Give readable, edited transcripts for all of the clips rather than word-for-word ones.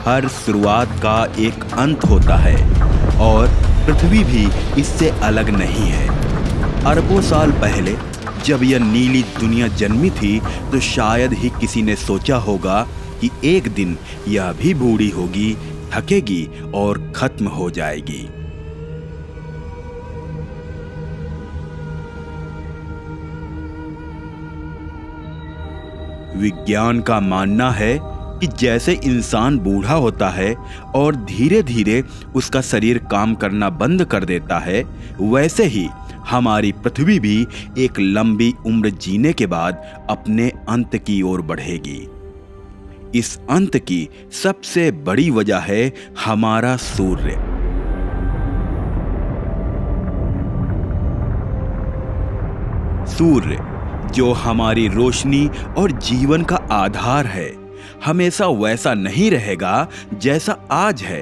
हर शुरुआत का एक अंत होता है और पृथ्वी भी इससे अलग नहीं है। अरबों साल पहले जब यह नीली दुनिया जन्मी थी तो शायद ही किसी ने सोचा होगा कि एक दिन यह भी बूढ़ी होगी, थकेगी और खत्म हो जाएगी। विज्ञान का मानना है कि जैसे इंसान बूढ़ा होता है और धीरे धीरे उसका शरीर काम करना बंद कर देता है, वैसे ही हमारी पृथ्वी भी एक लंबी उम्र जीने के बाद अपने अंत की ओर बढ़ेगी। इस अंत की सबसे बड़ी वजह है हमारा सूर्य। सूर्य जो हमारी रोशनी और जीवन का आधार है, हमेशा वैसा नहीं रहेगा जैसा आज है।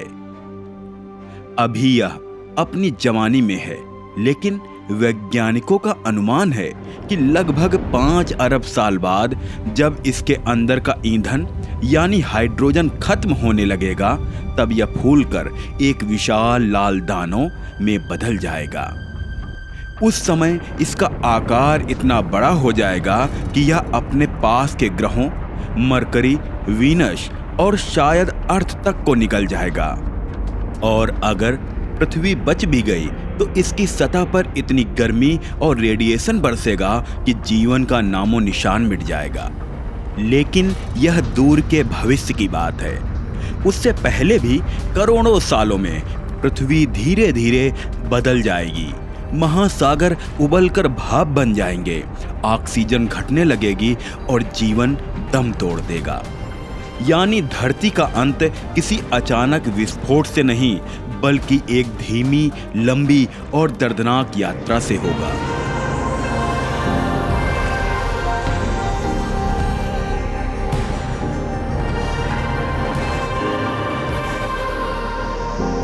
अभी यह अपनी जवानी में है, लेकिन वैज्ञानिकों का अनुमान है कि लगभग 5 अरब साल बाद जब इसके अंदर का ईंधन यानी हाइड्रोजन खत्म होने लगेगा, तब यह फूलकर एक विशाल लाल दानों में बदल जाएगा। उस समय इसका आकार इतना बड़ा हो जाएगा कि यह अपने पास के ग्रहों मरकरी, वीनस और शायद अर्थ तक को निकल जाएगा। और अगर पृथ्वी बच भी गई तो इसकी सतह पर इतनी गर्मी और रेडिएशन बरसेगा कि जीवन का नामो निशान मिट जाएगा। लेकिन यह दूर के भविष्य की बात है। उससे पहले भी करोड़ों सालों में पृथ्वी धीरे धीरे बदल जाएगी। महासागर उबलकर भाप बन जाएंगे, ऑक्सीजन घटने लगेगी और जीवन दम तोड़ देगा। यानी धरती का अंत किसी अचानक विस्फोट से नहीं, बल्कि एक धीमी, लंबी और दर्दनाक यात्रा से होगा।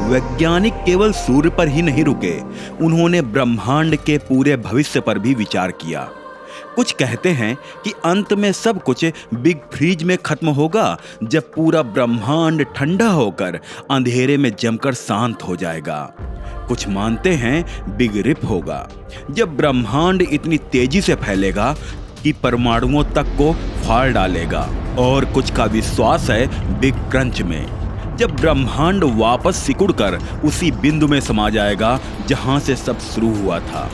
वैज्ञानिक केवल सूर्य पर ही नहीं रुके, उन्होंने ब्रह्मांड के पूरे भविष्य पर भी विचार किया। कुछ कहते हैं कि अंत में सब कुछ बिग फ्रीज में खत्म होगा, जब पूरा ब्रह्मांड ठंडा होकर अंधेरे में जमकर शांत हो जाएगा। कुछ मानते हैं बिग रिप होगा, जब ब्रह्मांड इतनी तेजी से फैलेगा कि परमाणुओं तक को फाड़ डालेगा। और कुछ का विश्वास है बिग क्रंच में, जब ब्रह्मांड वापस सिकुड़कर उसी बिंदु में समा जाएगा जहां से सब शुरू हुआ था।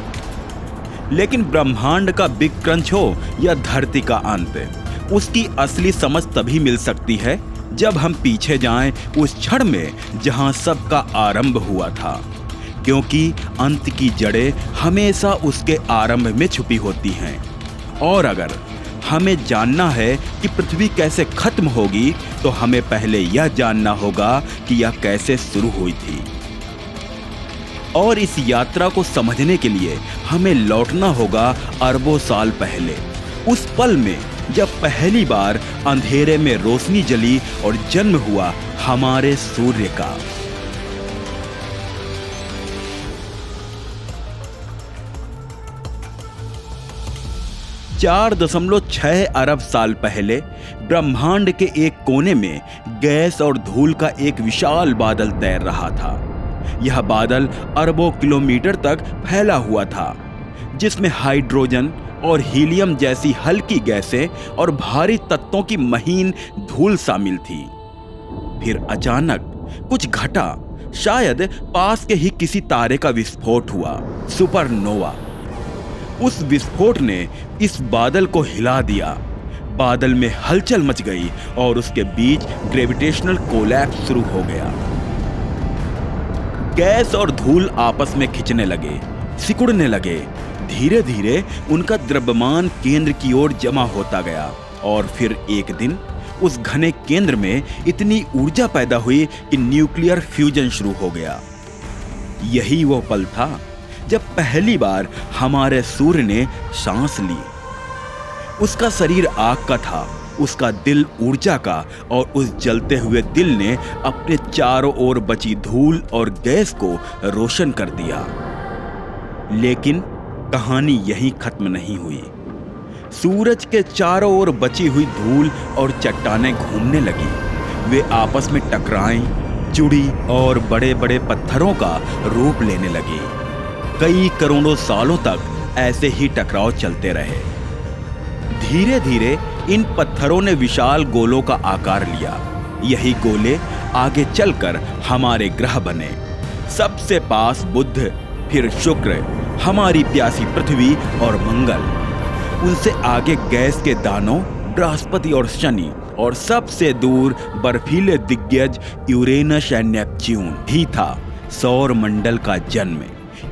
लेकिन ब्रह्मांड का बिग क्रंच हो या धरती का अंत, उसकी असली समझ तभी मिल सकती है जब हम पीछे जाएं उस क्षण में जहां सबका आरंभ हुआ था। क्योंकि अंत की जड़ें हमेशा उसके आरंभ में छुपी होती हैं। और अगर हमें जानना है कि पृथ्वी कैसे खत्म होगी, तो हमें पहले यह जानना होगा कि यह कैसे शुरू हुई थी। और इस यात्रा को समझने के लिए हमें लौटना होगा अरबों साल पहले, उस पल में जब पहली बार अंधेरे में रोशनी जली और जन्म हुआ हमारे सूर्य का। चार 4.6 अरब साल पहले ब्रह्मांड के एक कोने में गैस और धूल का एक विशाल बादल तैर रहा था। यह बादल अरबों किलोमीटर तक फैला हुआ था, जिसमें हाइड्रोजन और हीलियम जैसी हल्की गैसें और भारी तत्वों की महीन धूल शामिल थी। फिर अचानक कुछ घटा, शायद पास के ही किसी तारे का विस्फोट हुआ, सुपरनोवा। उस विस्फोट ने इस बादल को हिला दिया। बादल में हलचल मच गई और उसके बीच ग्रेविटेशनल कोलैप्स शुरू हो गया। गैस और धूल आपस में खिंचने लगे, सिकुड़ने लगे। धीरे धीरे उनका द्रव्यमान केंद्र की ओर जमा होता गया और फिर एक दिन उस घने केंद्र में इतनी ऊर्जा पैदा हुई कि न्यूक्लियर फ्यूजन शुरू हो गया। यही वो पल था जब पहली बार हमारे सूर्य ने सांस ली। उसका शरीर आग का था, उसका दिल ऊर्जा का, और उस जलते हुए दिल ने अपने चारों ओर बची धूल और गैस को रोशन कर दिया। लेकिन कहानी यहीं खत्म नहीं हुई। सूरज के चारों ओर बची हुई धूल और चट्टानें घूमने लगी। वे आपस में टकराएं, जुड़ी और बड़े बड़े पत्थरों का रूप लेने लगी। कई करोड़ों सालों तक ऐसे ही टकराव चलते रहे। धीरे धीरे इन पत्थरों ने विशाल गोलों का आकार लिया। यही गोले आगे चलकर हमारे ग्रह बने। सबसे पास बुध, फिर शुक्र, हमारी प्यासी पृथ्वी और मंगल। उनसे आगे गैस के दानव बृहस्पति और शनि, और सबसे दूर बर्फीले दिग्गज यूरेनस एंड नेपच्यून ही था। सौर मंडल का जन्म,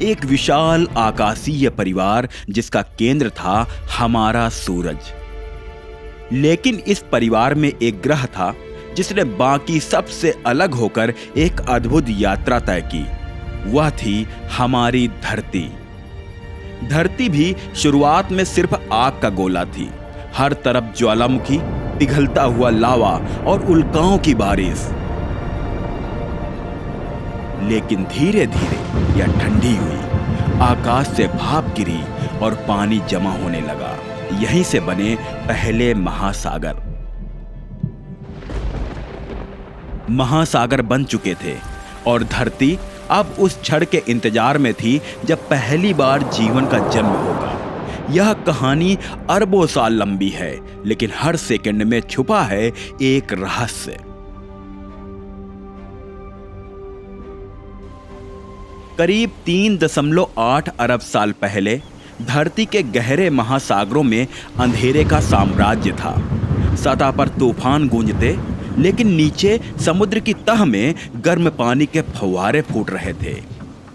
एक विशाल आकाशीय परिवार जिसका केंद्र था हमारा सूरज। लेकिन इस परिवार में एक ग्रह था जिसने बाकी सबसे अलग होकर एक अद्भुत यात्रा तय की। वह थी हमारी धरती। धरती भी शुरुआत में सिर्फ आग का गोला थी। हर तरफ ज्वालामुखी, पिघलता हुआ लावा और उल्काओं की बारिश। लेकिन धीरे धीरे यह ठंडी हुई, आकाश से भाप गिरी और पानी जमा होने लगा। यहीं से बने पहले महासागर। महासागर बन चुके थे और धरती अब उस क्षण के इंतजार में थी जब पहली बार जीवन का जन्म होगा। यह कहानी अरबों साल लंबी है, लेकिन हर सेकंड में छुपा है एक रहस्य। करीब 3.8 अरब साल पहले धरती के गहरे महासागरों में अंधेरे का साम्राज्य था। सतह पर तूफान गूंजते, लेकिन नीचे समुद्र की तह में गर्म पानी के फव्वारे फूट रहे थे।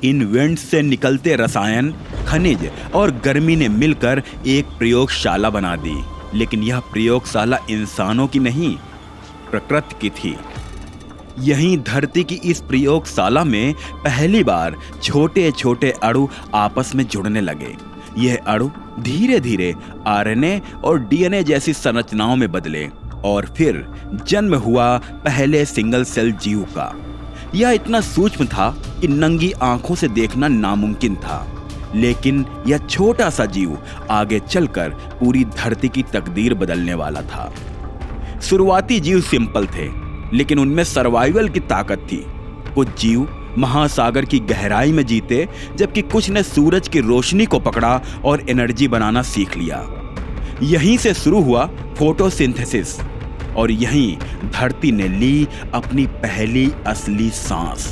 इन वेंट्स से निकलते रसायन, खनिज और गर्मी ने मिलकर एक प्रयोगशाला बना दी। लेकिन यह प्रयोगशाला इंसानों की नहीं, प्रकृति की थी। यहीं धरती की इस प्रयोगशाला में पहली बार छोटे छोटे अणु आपस में जुड़ने लगे। यह अणु धीरे धीरे आरएनए और डीएनए जैसी संरचनाओं में बदले और फिर जन्म हुआ पहले सिंगल सेल जीव का। यह इतना सूक्ष्म था कि नंगी आंखों से देखना नामुमकिन था, लेकिन यह छोटा सा जीव आगे चलकर पूरी धरती की तकदीर बदलने वाला था। शुरुआती जीव सिंपल थे, लेकिन उनमें सर्वाइवल की ताकत थी। कुछ जीव महासागर की गहराई में जीते, जबकि कुछ ने सूरज की रोशनी को पकड़ा और एनर्जी बनाना सीख लिया। यहीं से शुरू हुआ फोटोसिंथेसिस और यहीं धरती ने ली अपनी पहली असली सांस।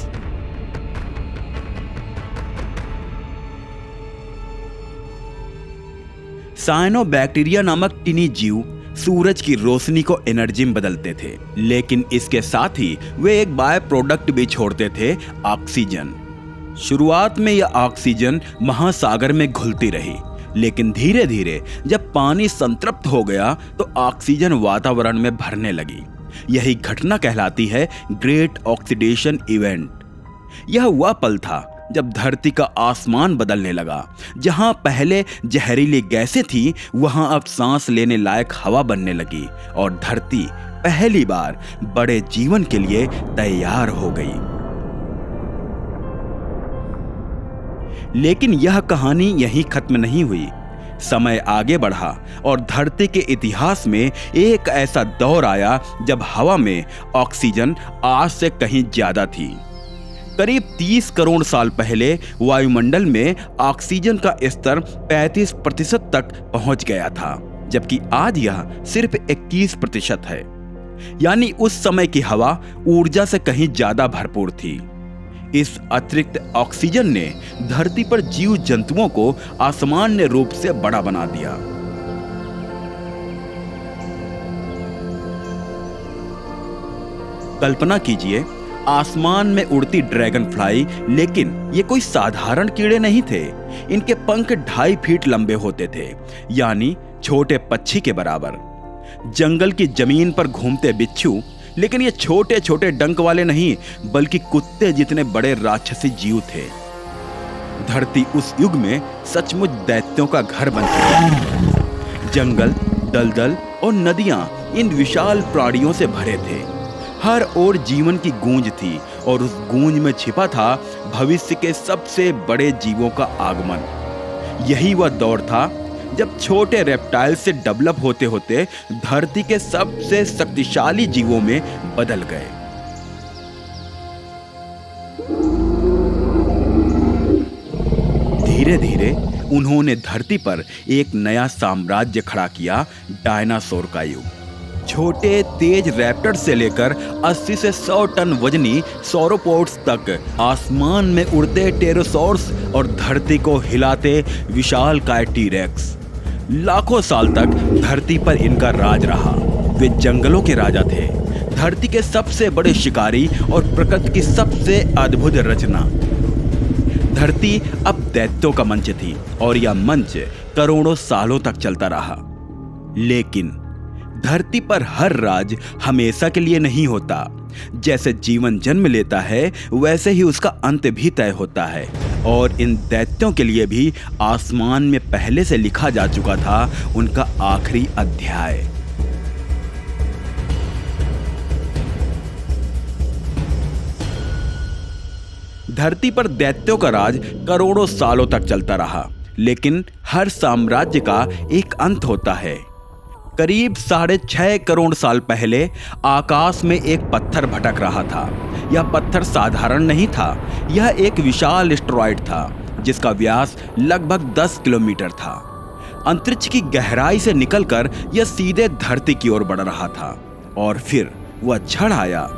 साइनोबैक्टीरिया नामक टिनी जीव सूरज की रोशनी को एनर्जी में बदलते थे, लेकिन इसके साथ ही वे एक बाय प्रोडक्ट भी छोड़ते थे, ऑक्सीजन। शुरुआत में यह ऑक्सीजन महासागर में घुलती रही, लेकिन धीरे धीरे जब पानी संतृप्त हो गया तो ऑक्सीजन वातावरण में भरने लगी। यही घटना कहलाती है ग्रेट ऑक्सीडेशन इवेंट। यह वह पल था जब धरती का आसमान बदलने लगा। जहां पहले जहरीली गैसें थी, वहां अब सांस लेने लायक हवा बनने लगी और धरती पहली बार बड़े जीवन के लिए तैयार हो गई। लेकिन यह कहानी यहीं खत्म नहीं हुई। समय आगे बढ़ा और धरती के इतिहास में एक ऐसा दौर आया जब हवा में ऑक्सीजन आज से कहीं ज्यादा थी। करीब 30 करोड़ साल पहले वायुमंडल में ऑक्सीजन का स्तर 35% तक पहुंच गया था, जबकि आज यह सिर्फ 21% है। यानी उस समय की हवा ऊर्जा से कहीं ज्यादा भरपूर थी। इस अतिरिक्त ऑक्सीजन ने धरती पर जीव जंतुओं को असामान्य रूप से बड़ा बना दिया। कल्पना कीजिए, आसमान में उड़ती ड्रैगन फ्लाई, लेकिन ये कोई साधारण कीड़े नहीं थे। इनके पंख 2.5 फीट लंबे होते थे, यानी छोटे पक्षी के बराबर। जंगल की जमीन पर घूमते बिच्छू, लेकिन ये छोटे छोटे डंक वाले नहीं, बल्कि कुत्ते जितने बड़े राक्षसी जीव थे। धरती उस युग में सचमुच दैत्यों का घर बन चुकी थी। जंगल, दलदल और नदियां इन विशाल प्राणियों से भरे थे। हर ओर जीवन की गूंज थी और उस गूंज में छिपा था भविष्य के सबसे बड़े जीवों का आगमन। यही वह दौर था जब छोटे रेप्टाइल से डेवलप होते होते धरती के सबसे शक्तिशाली जीवों में बदल गए। धीरे धीरे उन्होंने धरती पर एक नया साम्राज्य खड़ा किया, डायनासोर का युग। छोटे तेज रैप्टर से लेकर 80 से 100 टन वजनी सौरोपोड्स तक, आसमान में उड़ते टेरोसॉर्स और धरती को हिलाते विशालकाय टी-रेक्स। लाखों साल तक धरती पर इनका राज रहा। वे जंगलों के राजा थे, धरती के सबसे बड़े शिकारी और प्रकृति की सबसे अद्भुत रचना। धरती अब दैत्यों का मंच थी और यह मंच करोड़ों सालों तक चलता रहा। लेकिन धरती पर हर राज हमेशा के लिए नहीं होता। जैसे जीवन जन्म लेता है, वैसे ही उसका अंत भी तय होता है। और इन दैत्यों के लिए भी आसमान में पहले से लिखा जा चुका था उनका आखिरी अध्याय। धरती पर दैत्यों का राज करोड़ों सालों तक चलता रहा, लेकिन हर साम्राज्य का एक अंत होता है। करीब 6.5 करोड़ साल पहले आकाश में एक पत्थर भटक रहा था। यह पत्थर साधारण नहीं था, यह एक विशाल एस्टेरॉयड था जिसका व्यास लगभग 10 किलोमीटर था। अंतरिक्ष की गहराई से निकलकर यह सीधे धरती की ओर बढ़ रहा था और फिर वह झड़ आया।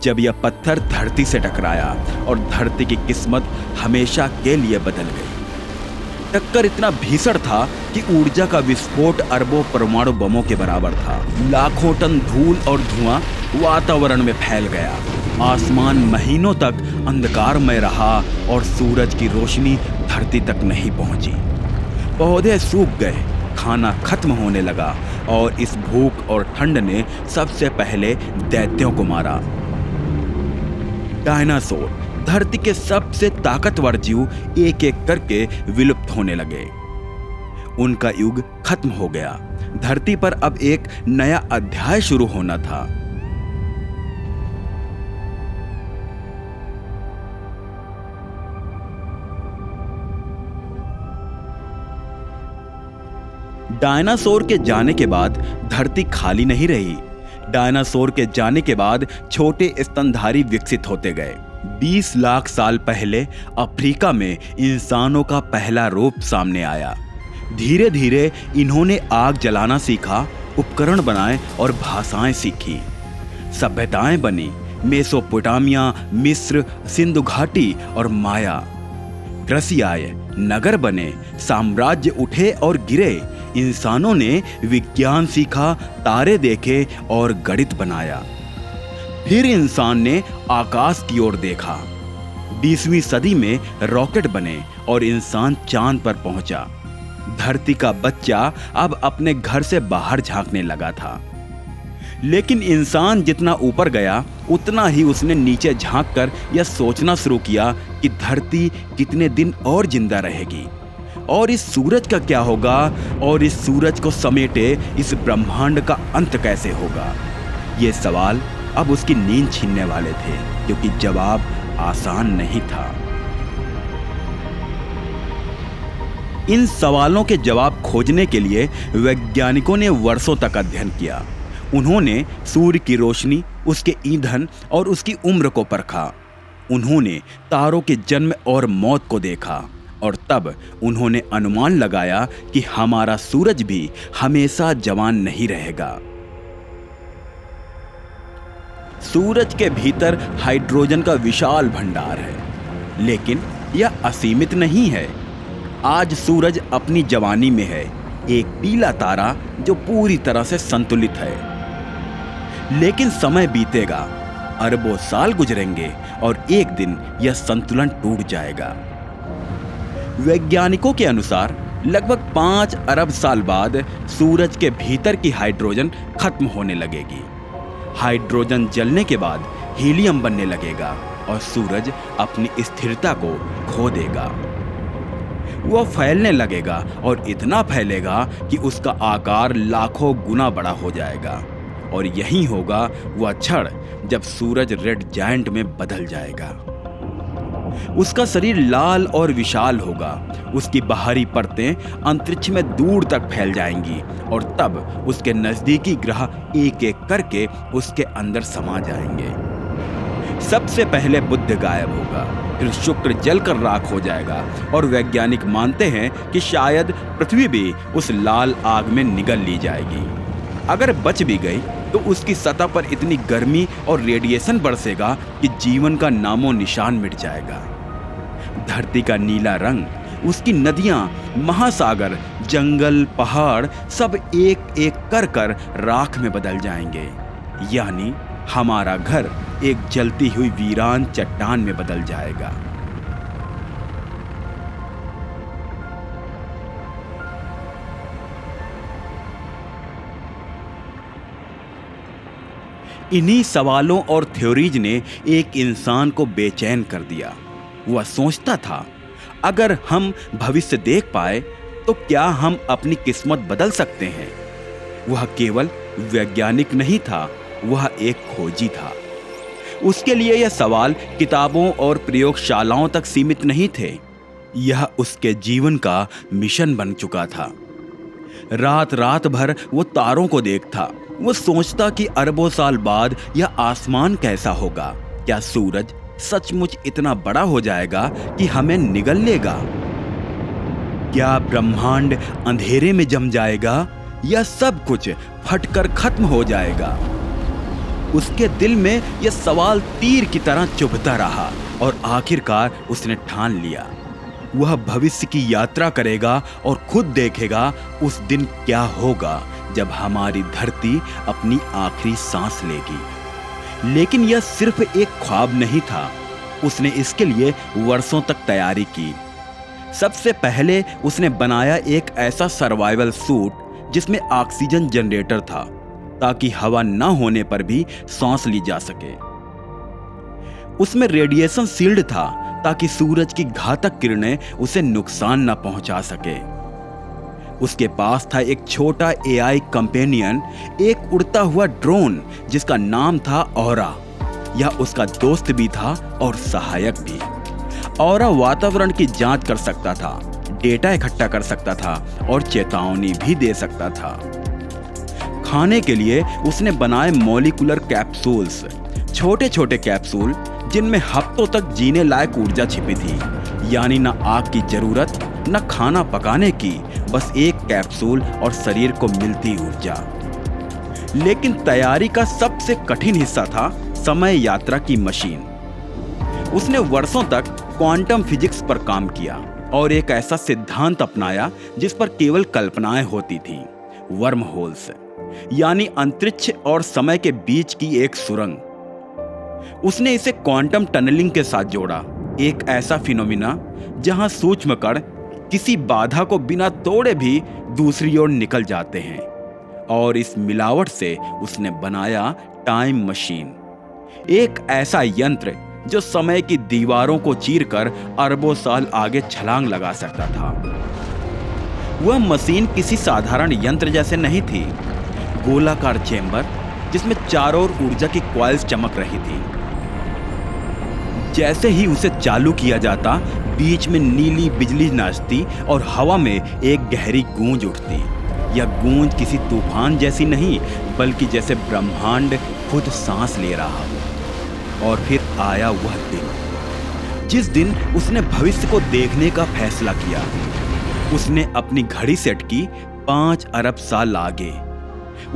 जब यह पत्थर धरती से टकराया और धरती की किस्मत हमेशा के लिए बदल गई। टक्कर इतना भीषण था कि ऊर्जा का विस्फोट अरबों परमाणु बमों के बराबर था। लाखों टन धूल और धुआं वातावरण में फैल गया। आसमान महीनों तक अंधकारमय रहा और सूरज की रोशनी धरती तक नहीं पहुंची। पौधे सूख गए, खाना खत्म होने लगा और इस भूख और ठंड ने सबसे पहले दैत्यों को मारा। डायनासोर, धरती के सबसे ताकतवर जीव, एक एक करके विलुप्त होने लगे। उनका युग खत्म हो गया। धरती पर अब एक नया अध्याय शुरू होना था। डायनासोर के जाने के बाद धरती खाली नहीं रही। डायनासोर के जाने के बाद छोटे स्तनधारी विकसित होते गए। 20 लाख साल पहले अफ्रीका में इंसानों का पहला रूप सामने आया। धीरे धीरे इन्होंने आग जलाना सीखा, उपकरण बनाए और भाषाएं सीखी। सभ्यताएं बनी। मेसोपोटामिया, मिस्र, सिंधु घाटी और माया। कृषि आए, नगर बने, साम्राज्य उठे और गिरे। इंसानों ने विज्ञान सीखा, तारे देखे और गणित बनाया। फिर इंसान ने आकाश की ओर देखा। 20वीं सदी में रॉकेट बने और इंसान चांद पर पहुंचा। धरती का बच्चा अब अपने घर से बाहर झांकने लगा था। लेकिन इंसान जितना ऊपर गया, उतना ही उसने नीचे झांककर यह सोचना शुरू किया कि धरती कितने दिन और जिंदा रहेगी, और इस सूरज का क्या होगा, और इस सूरज को समेटे इस ब्रह्मांड का अंत कैसे होगा। ये सवाल अब उसकी नींद छीनने वाले थे, क्योंकि जवाब आसान नहीं था। इन सवालों के जवाब खोजने के लिए वैज्ञानिकों ने वर्षों तक अध्ययन किया। उन्होंने सूर्य की रोशनी, उसके ईंधन और उसकी उम्र को परखा। उन्होंने तारों के जन्म और मौत को देखा, और तब उन्होंने अनुमान लगाया कि हमारा सूरज भी हमेशा जवान नहीं रहेगा। सूरज के भीतर हाइड्रोजन का विशाल भंडार है, लेकिन यह असीमित नहीं है। आज सूरज अपनी जवानी में है, एक पीला तारा जो पूरी तरह से संतुलित है। लेकिन समय बीतेगा, अरबों साल गुजरेंगे और एक दिन यह संतुलन टूट जाएगा। वैज्ञानिकों के अनुसार लगभग 5 अरब साल बाद सूरज के भीतर की हाइड्रोजन खत्म होने लगेगी। हाइड्रोजन जलने के बाद हीलियम बनने लगेगा और सूरज अपनी स्थिरता को खो देगा। वह फैलने लगेगा और इतना फैलेगा कि उसका आकार लाखों गुना बड़ा हो जाएगा, और यही होगा वह क्षण जब सूरज रेड जायंट में बदल जाएगा। उसका शरीर लाल और विशाल होगा। उसकी बाहरी परतें अंतरिक्ष में दूर तक फैल जाएंगी और तब उसके नजदीकी ग्रह एक एक करके उसके अंदर समा जाएंगे। सबसे पहले बुध गायब होगा, फिर शुक्र जलकर राख हो जाएगा और वैज्ञानिक मानते हैं कि शायद पृथ्वी भी उस लाल आग में निगल ली जाएगी। अगर बच भी गई तो उसकी सतह पर इतनी गर्मी और रेडिएशन बरसेगा कि जीवन का नामो निशान मिट जाएगा। धरती का नीला रंग, उसकी नदियां, महासागर, जंगल, पहाड़ सब एक एक कर कर राख में बदल जाएंगे। यानी हमारा घर एक जलती हुई वीरान चट्टान में बदल जाएगा। इन्हीं सवालों और थ्योरीज ने एक इंसान को बेचैन कर दिया। वह सोचता था, अगर हम भविष्य देख पाए तो क्या हम अपनी किस्मत बदल सकते हैं? वह केवल वैज्ञानिक नहीं था, वह एक खोजी था। उसके लिए यह सवाल किताबों और प्रयोगशालाओं तक सीमित नहीं थे, यह उसके जीवन का मिशन बन चुका था। रात रात भर वो तारों को देखता। वो सोचता कि अरबों साल बाद यह आसमान कैसा होगा। क्या सूरज सचमुच इतना बड़ा हो जाएगा कि हमें निगल लेगा? क्या ब्रह्मांड अंधेरे में जम जाएगा या सब कुछ फटकर खत्म हो जाएगा? उसके दिल में यह सवाल तीर की तरह चुभता रहा और आखिरकार उसने ठान लिया, वह भविष्य की यात्रा करेगा और खुद देखेगा उस दिन क्या होगा जब हमारी धरती अपनी आखिरी सांस लेगी। लेकिन यह सिर्फ एक ख्वाब नहीं था, उसने इसके लिए वर्षों तक तैयारी की। सबसे पहले उसने बनाया एक ऐसा सर्वाइवल सूट जिसमें ऑक्सीजन जनरेटर था, ताकि हवा न होने पर भी सांस ली जा सके। उसमें रेडिएशन शील्ड था, ताकि सूरज की घातक किरणें उसे नुकसान न पहुंचा सके। उसके पास था एक छोटा एआई कंपेनियन, एक उड़ता हुआ ड्रोन जिसका नाम था ऑरा। यह उसका दोस्त भी था और सहायक भी। ऑरा वातावरण की जांच कर सकता था, डेटा इकट्ठा कर सकता था और चेतावनी भी दे सकता था। खाने के लिए उसने बनाए मॉलिक्यूलर कैप्सूल्स, छोटे छोटे कैप्सूल जिनमें हफ्तों तक जीने लायक ऊर्जा छिपी थी। यानी न आग की जरूरत, न खाना पकाने की, बस एक कैप्सूल और शरीर को मिलती ऊर्जा। लेकिन तैयारी का सबसे कठिन हिस्सा था समय यात्रा की मशीन। उसने वर्षों तक क्वांटम फिजिक्स पर काम किया और एक ऐसा सिद्धांत अपनाया जिस पर केवल कल्पनाएं होती थीं, वर्म होल्स, यानी अंतरिक्ष और समय के बीच की एक सुरंग। उसने इसे क्वांटम टनलिंग के साथ जोड़ा, एक ऐसा फिनोमिना जहां सूक्ष्म कण किसी बाधा को बिना तोड़े भी दूसरी ओर निकल जाते हैं। और इस मिलावट से उसने बनाया टाइम मशीन, एक ऐसा यंत्र जो समय की दीवारों को चीरकर अरबों साल आगे छलांग लगा सकता था। वह मशीन किसी साधारण यंत्र जैसे नहीं थी। गोलाकार चेंबर जिसमें चारों ओर ऊर्जा की कॉइल्स चमक रही थी। जैसे ही उसे चालू किया जाता, बीच में नीली बिजली नाचती और हवा में एक गहरी गूंज उठती। यह गूंज किसी तूफान जैसी नहीं, बल्कि जैसे ब्रह्मांड खुद सांस ले रहा हो। और फिर आया वह दिन, जिस दिन उसने भविष्य को देखने का फैसला किया। उसने अपनी घड़ी सेट की 5 अरब साल आगे।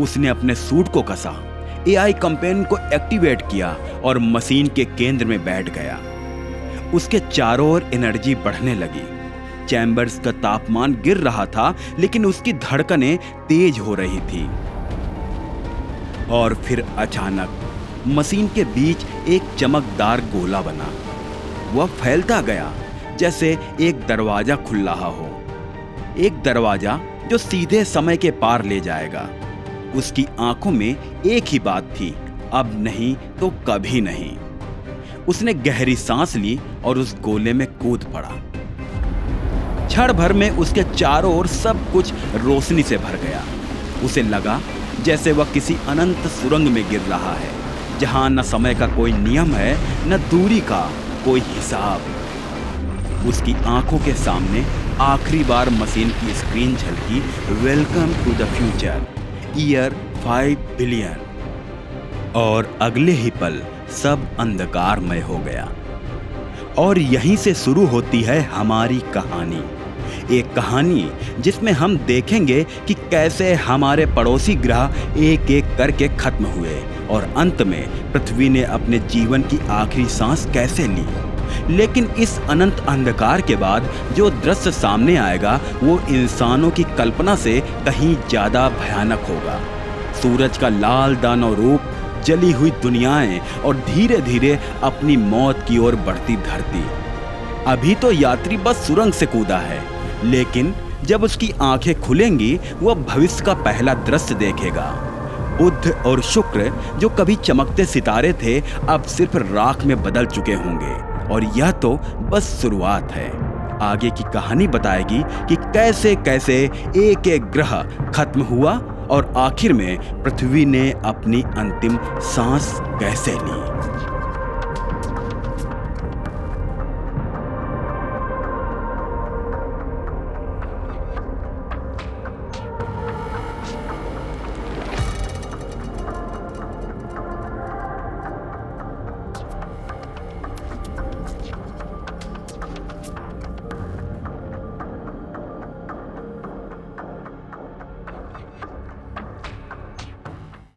उसने अपने सूट को कसा, एआई कंपेन को एक्टिवेट किया और मशीन के केंद्र में बैठ गया। उसके चारों ओर एनर्जी बढ़ने लगी। चैम्बर्स का तापमान गिर रहा था, लेकिन उसकी धड़कनें तेज हो रही थी। और फिर अचानक मशीन के बीच एक चमकदार गोला बना। वह फैलता गया जैसे एक दरवाजा खुल रहा हो, एक दरवाजा जो सीधे समय के पार ले जाएगा। उसकी आंखों में एक ही बात थी, अब नहीं तो कभी नहीं। उसने गहरी सांस ली और उस गोले में कूद पड़ा। क्षण भर में उसके चारों ओर सब कुछ रोशनी से भर गया। उसे लगा जैसे वह किसी अनंत सुरंग में गिर रहा है, जहां न समय का कोई नियम है, न दूरी का कोई हिसाब। उसकी आंखों के सामने आखिरी बार मशीन की स्क्रीन झलकी, welcome to the future, year 5 billion. और अगले ही पल सब अंधकारमय हो गया। और यहीं से शुरू होती है हमारी कहानी, एक कहानी जिसमें हम देखेंगे कि कैसे हमारे पड़ोसी ग्रह एक एक करके खत्म हुए और अंत में पृथ्वी ने अपने जीवन की आखिरी सांस कैसे ली। लेकिन इस अनंत अंधकार के बाद जो दृश्य सामने आएगा वो इंसानों की कल्पना से कहीं ज्यादा भयानक होगा। सूरज का लाल दानव रूप, जली हुई दुनियाएं और धीरे धीरे अपनी मौत की ओर बढ़ती धरती। अभी तो यात्री बस सुरंग से कूदा है, लेकिन जब उसकी आंखें खुलेंगी वह भविष्य का पहला दृश्य देखेगा। बुध और शुक्र जो कभी चमकते सितारे थे अब सिर्फ राख में बदल चुके होंगे। और यह तो बस शुरुआत है। आगे की कहानी बताएगी कि कैसे कैसे एक एक ग्रह खत्म हुआ और आखिर में पृथ्वी ने अपनी अंतिम सांस कैसे ली।